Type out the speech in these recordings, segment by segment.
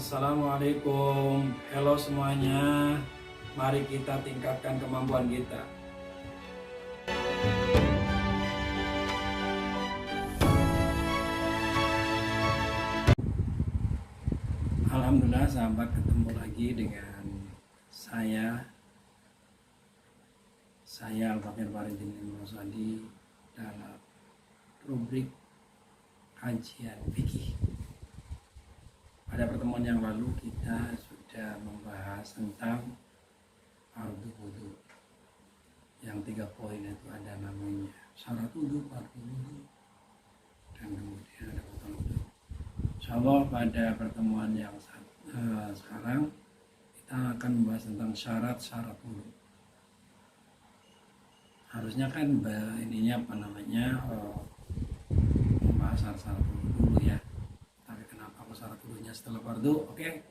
Assalamualaikum, halo semuanya. Mari kita tingkatkan kemampuan kita. Alhamdulillah sahabat, ketemu lagi dengan saya Al-Fakir Faridin Rosadi dalam rubrik kajian fikih. Pada pertemuan yang lalu kita sudah membahas tentang fardu wudu. Yang 3 poin itu ada namanya syarat wudu, fardu wudu, dan kemudian ada batal wudu. Insyaallah pada pertemuan yang sekarang kita akan membahas tentang syarat-syarat wudu. Harusnya kan ininya membahas syarat-syarat wudu dulu ya. Syarat wudunya setelah fardu. Oke,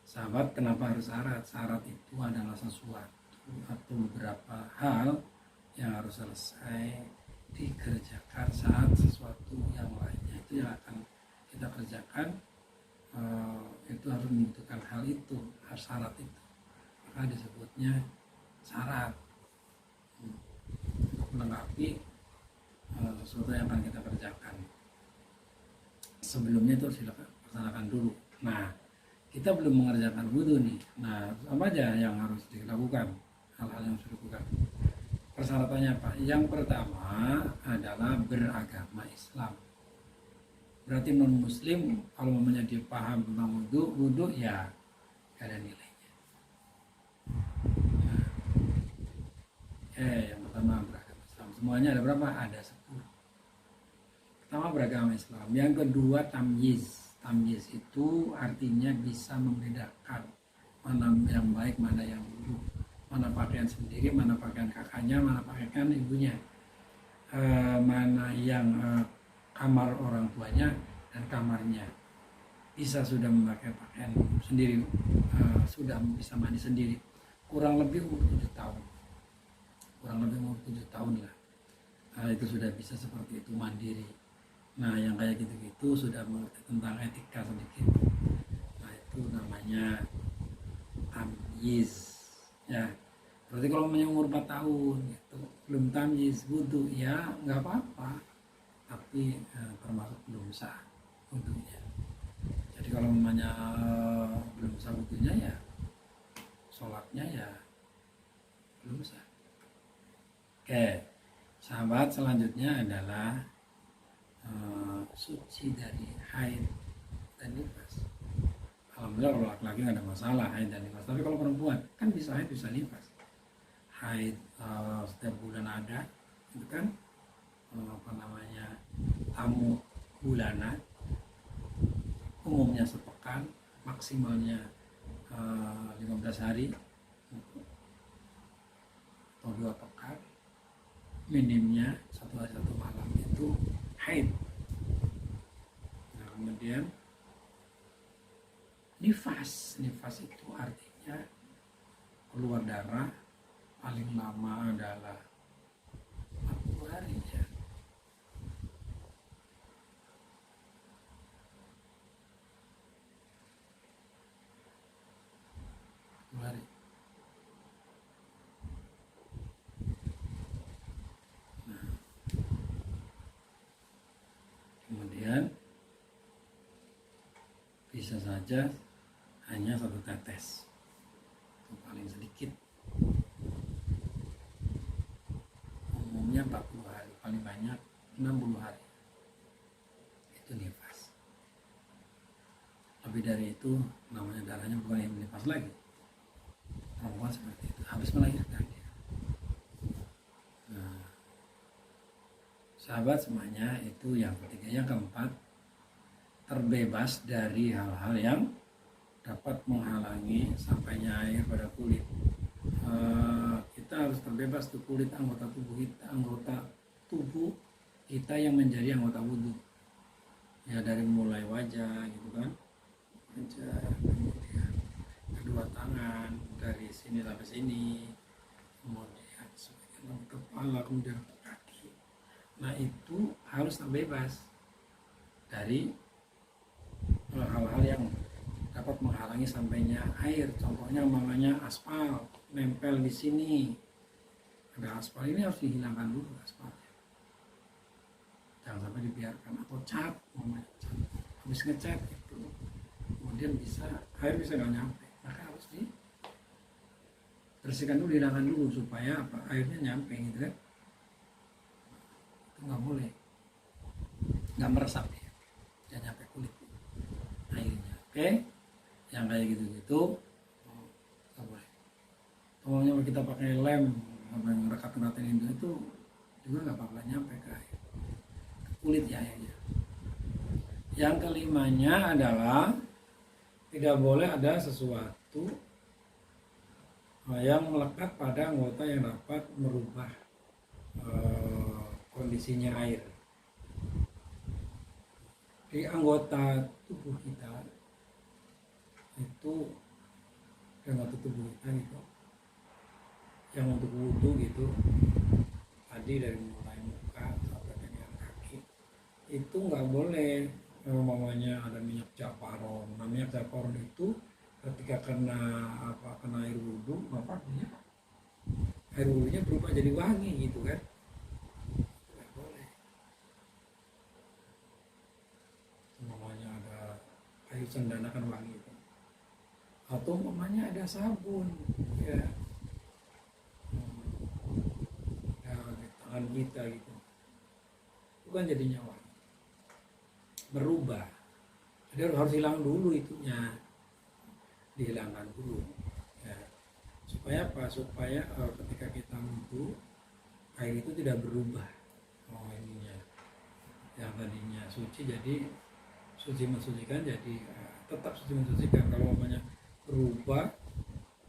sahabat, kenapa harus syarat? Syarat itu adalah sesuatu atau beberapa hal yang harus selesai dikerjakan saat sesuatu yang lainnya itu yang akan kita kerjakan itu harus membutuhkan hal itu, harus syarat itu, maka disebutnya syarat untuk melengkapi sesuatu yang akan kita kerjakan. Sebelumnya itu harus dilaksanakan dulu. Nah, kita belum mengerjakan wudhu nih. Nah, apa aja yang harus dilakukan? Hal-hal yang harus dilakukan. Persyaratannya apa? Yang pertama adalah beragama Islam. Berarti non Muslim kalau namanya dia paham tentang wudhu ya gak ada nilainya. Nah, yang pertama beragama Islam. Semuanya ada berapa? Ada 10. Pertama beragama Islam. Yang kedua tamyiz. Tamyiz itu artinya bisa membedakan mana yang baik, mana yang buruk, mana pakaian sendiri, mana pakaian kakaknya, mana pakaian ibunya, mana yang kamar orang tuanya dan kamarnya. Bisa sudah memakai pakaian sendiri, sudah bisa mandi sendiri. Kurang lebih umur 7 tahun. Kurang lebih umur 7 tahun lah. Itu sudah bisa seperti itu, mandiri. Nah, yang kayak gitu-gitu sudah mengerti tentang etika sedikit. Nah, itu namanya tamyiz ya. Berarti kalau umur 4 tahun gitu, belum tamyiz wudu ya nggak apa-apa, tapi termasuk belum sah wudunya. Jadi kalau belum sah wudunya ya sholatnya ya belum sah. Oke, sahabat, selanjutnya adalah suci dari haid dan nifas. Alhamdulillah kalau laki-laki nggak ada masalah haid dan nifas, tapi kalau perempuan kan bisa haid bisa nifas. Haid setiap bulan ada, itu kan tamu bulanan, umumnya sepekan, maksimalnya 15 hari atau 2 pekan, minimnya 1 hari 1 malam itu haid. Nah, kemudian nifas itu artinya keluar darah paling lama adalah 40 hari ya. Hari. Nah, kemudian bisa saja hanya 1 tetes, itu paling sedikit. Umumnya 40 hari, paling banyak 60 hari itu nifas. Lebih dari itu namanya darahnya bukan yang nifas lagi. Perempuan seperti itu habis melahirkan dia. Nah, sahabat semuanya, itu yang ketiga. Yang keempat, terbebas dari hal-hal yang dapat menghalangi sampainya air pada kulit. Kita harus terbebas tuh kulit anggota tubuh kita yang menjadi anggota wudhu ya, dari mulai wajah gitu kan, wajah, kemudian kedua tangan dari sini sampai sini, kemudian sebagian kepala, kemudian kaki. Nah, itu harus terbebas dari hal-hal yang dapat menghalangi menghalangi sampainya air. Contohnya umpamanya aspal nempel di sini, ada aspal, ini harus dihilangkan dulu aspalnya, jangan sampai dibiarkan. Atau cat, umpamanya cat habis ngecat itu kemudian air bisa nggak nyampe, maka harus dibersihkan dulu, dihilangkan dulu supaya apa, airnya nyampe gitu kan. Itu nggak boleh, nggak meresap ya, jangan nyampe kulit airnya. Oke, yang kayak gitu-gitu nggak boleh. Kalau kita pakai lem yang rekat-rekatin itu juga nggak bakal nyampe ke air, ke kulit ya airnya. Yang kelimanya adalah tidak boleh ada sesuatu yang melekat pada anggota yang dapat merubah kondisinya air. Di anggota tubuh kita itu, anggota tubuh kita gitu, yang untuk wudhu gitu, tadi dari mulai muka sampai dengan kaki itu nggak boleh umpamanya ada minyak zafaron. Nah, minyak zafaron itu ketika kena air wudhu, maka air wudhunya berubah jadi wangi gitu kan, nggak boleh. Umpamanya ada kayu cendana kan wangi itu, atau umpamanya ada sabun ya, di tangan kita gitu, bukan jadinya wangi, berubah. Jadi harus hilang dulu itunya, dihilangkan dulu ya. Supaya apa? Supaya ketika kita wudhu, air itu tidak berubah ininya, yang tadinya suci jadi suci mensucikan, jadi tetap suci mensucikan. Kalau umpamanya berubah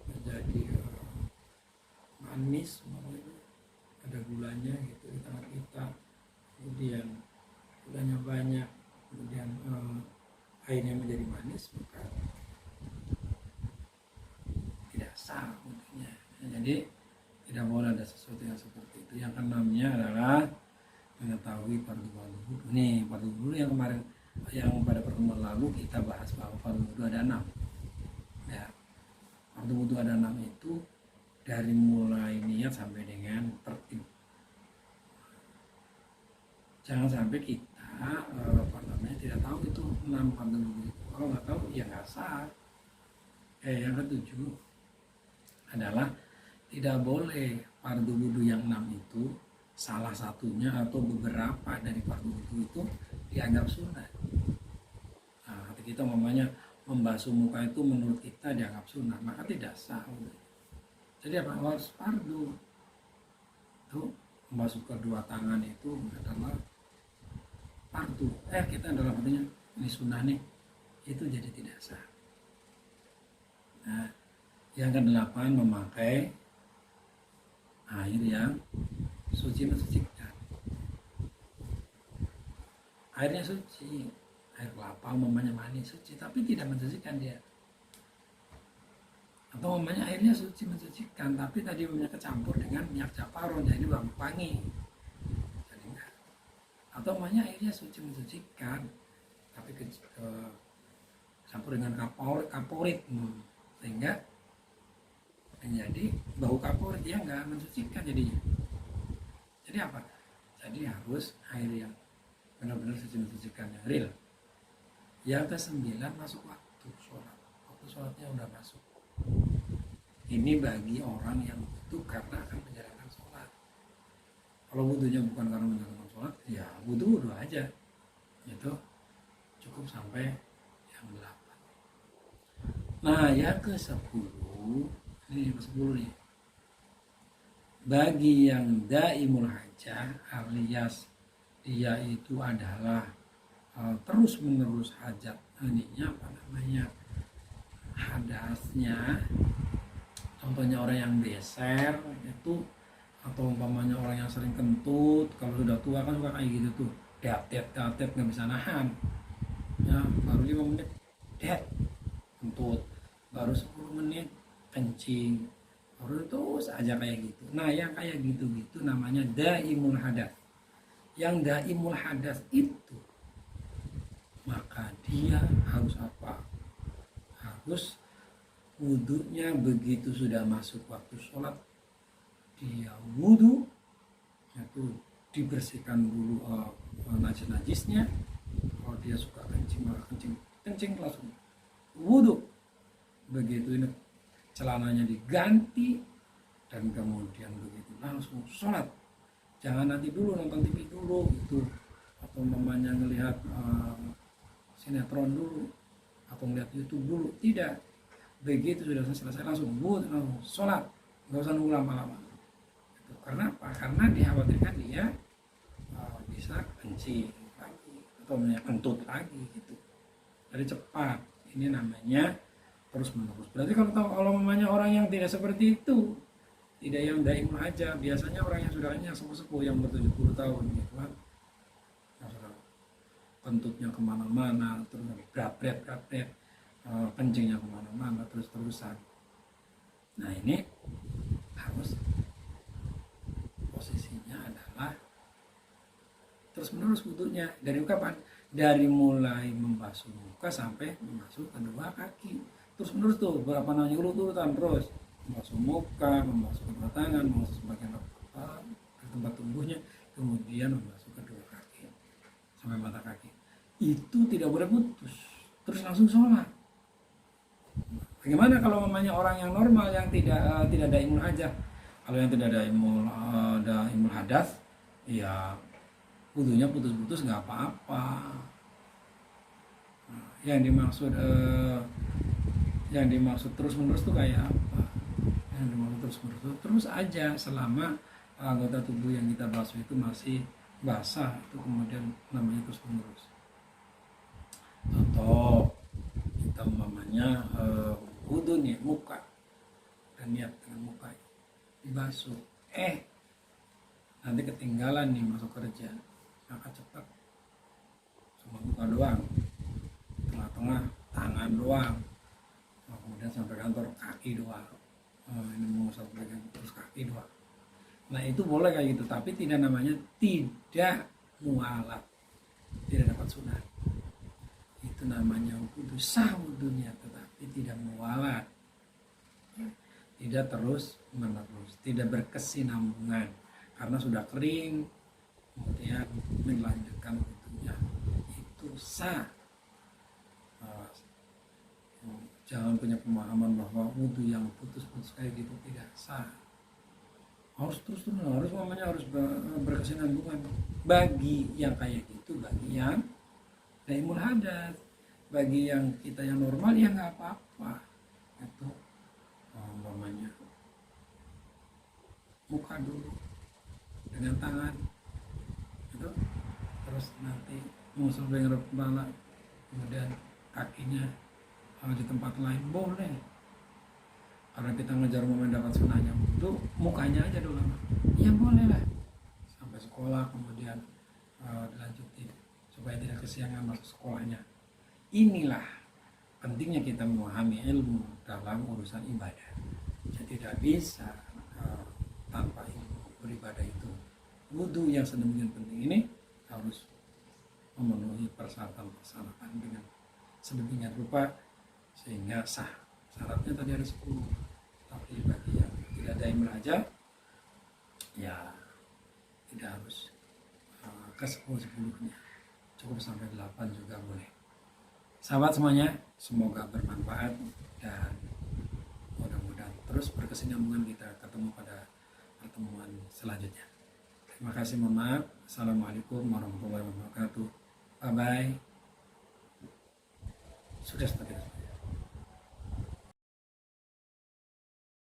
menjadi manis, ada gulanya gitu di tangan kita, kemudian gulanya banyak, kemudian airnya menjadi manis, maka tidak sah wudhunya. Jadi tidak boleh ada sesuatu yang seperti itu. Yang keenamnya adalah mengetahui fardu wudu. Nih fardu wudu yang kemarin, yang pada pertemuan lalu kita bahas bahwa fardu wudu ada 6 ya. Fardu wudu ada 6 itu dari mulai niat sampai dengan tertib. Jangan sampai kita tidak tahu itu 6 fardu wudu itu. Kalau nggak tahu ya nggak sah. Yang ketujuh adalah tidak boleh fardu wudu yang 6 itu salah satunya atau beberapa dari fardu wudu itu dianggap sunnah. Nah, ketika kita umpamanya membasuh muka itu menurut kita dianggap sunnah, maka tidak sah. Jadi apa, harus fardu. Tuh, membasuh kedua tangan itu adalah fardu. Kita dalam artinya ini sunnah nih, itu jadi tidak sah. Nah, yang ke-8 memakai air yang suci mensucikan. Airnya suci, air kelapa umpamanya manis suci, tapi tidak mensucikan dia. Atau umpamanya airnya suci mensucikan, tapi tadi umpamanya kecampur dengan minyak zafaron, jadi wangi. Jadi enggak. Atau umpamanya airnya suci mensucikan, tapi campur dengan kaporit, sehingga menjadi bau kaporit, dia enggak mensucikan jadinya. Jadi apa? Jadi harus air yang benar-benar suci mensucikan, yang real. Yang ke-9 masuk waktu sholat. Waktu sholatnya udah masuk. Ini bagi orang yang butuh karena akan menjalankan sholat. Kalau butuhnya bukan karena menjalankan sholat, ya butuh aja. Itu cukup sampai yang 8. Nah, yang ke-10, ini ke-10 nih. Bagi yang daimul hajah alias dia itu adalah terus menerus hajat, ininya hadasnya, contohnya orang yang beser itu, atau umpamanya orang yang sering kentut, kalau sudah tua kan suka kayak gitu tuh, tetet nggak bisa nahan ya, baru 5 menit kentut, baru 10 menit kencing, baru terus aja kayak gitu. Nah, yang kayak gitu-gitu namanya daimul hadas. Yang daimul hadas itu, maka dia harus apa? harus wudhunya begitu sudah masuk waktu sholat, dia wudhu, itu dibersihkan dulu najis-najisnya. Kalau dia suka kencing, maka kencing langsung wudhu. Begitu ini celananya diganti, dan kemudian begitu langsung sholat. Jangan nanti dulu nonton TV dulu gitu, atau mamanya ngelihat sinetron dulu, atau ngelihat YouTube dulu. Tidak, begitu sudah selesai langsung wudhu, langsung sholat, nggak usah nunggu lama-lama. Itu karena apa? Karena dikhawatirkan dia bisa kencing lagi atau kentut lagi gitu. Jadi cepat. Ini namanya terus menerus. Berarti kalau mamanya orang yang tidak seperti itu, tidak yang daimul haja, biasanya orang yang sudahnya sepuh-sepuh yang ber-70 tahun gitu kan, yang sudah kentutnya kemana-mana, terus brabret, kencingnya kemana-mana terus-terusan. Nah ini harus posisinya adalah terus menerus wudhunya. Dari kapan? Dari mulai membasuh muka sampai membasuh kedua kaki, terus menerus tuh berapa namanya urut-urutan, terus membasuh muka, membasuh kedua tangan, membasuh sebagian tempat tubuhnya, kemudian membasuh kedua kaki sampai mata kaki. Itu tidak boleh putus, terus langsung sholat. Bagaimana kalau mamanya orang yang normal yang tidak daimul aja? Kalau yang tidak daimul hadas, ya wudhunya putus-putus nggak apa-apa. Nah, yang dimaksud terus-menerus tuh kayak apa? Yang dimaksud terus-menerus terus aja selama anggota tubuh yang kita basuh itu masih basah, itu kemudian namanya terus-menerus. Contoh, kita umpamanya wudhu nih muka, dan niat dengan muka dibasuh, nanti ketinggalan nih masuk kerja, maka cepat cuma muka doang, tengah-tengah tangan doang, kemudian sampai kantor kaki doang, ini mau sampai terus kaki doang. Nah itu boleh kayak gitu, tapi tidak namanya tidak mualat, tidak dapat sunat. Itu namanya wudhu sah wudhunya, tetapi tidak mualat, tidak terus menerus, tidak berkesinambungan, karena sudah kering kemudian melanjutkan wudhunya, itu sah. Jangan punya pemahaman bahwa wudhu yang putus-putus kayak gitu tidak sah. Harus terus harus berkesinambungan. Bagi yang kayak gitu, bagi yang daimul hadas, bagi yang kita yang normal ya nggak apa-apa. Itu umpamanya muka dulu dengan tangan, itu terus nanti musuh dengan kepala, kemudian kakinya di tempat lain boleh, karena kita ngejar momen dapat sunahnya. Itu mukanya aja dulu ya boleh lah, sampai sekolah kemudian dilanjutin supaya tidak kesiangan masuk sekolahnya. Inilah pentingnya kita memahami ilmu dalam urusan ibadah. Jadi tidak bisa tanpa ilmu beribadah itu. Wudhu yang sedemikian penting ini harus memenuhi persyaratan dengan sedemikian rupa sehingga sah. Syaratnya tadi ada 10, tapi bagi yang tidak daimul aja ya tidak harus ke 10-10-nya, cukup sampai 8 juga boleh. Sahabat semuanya, semoga bermanfaat dan mudah-mudahan terus berkesinambungan kita ketemu pada pertemuan selanjutnya. Terima kasih, mohon maaf. Assalamualaikum warahmatullahi wabarakatuh. Bye bye. Sudah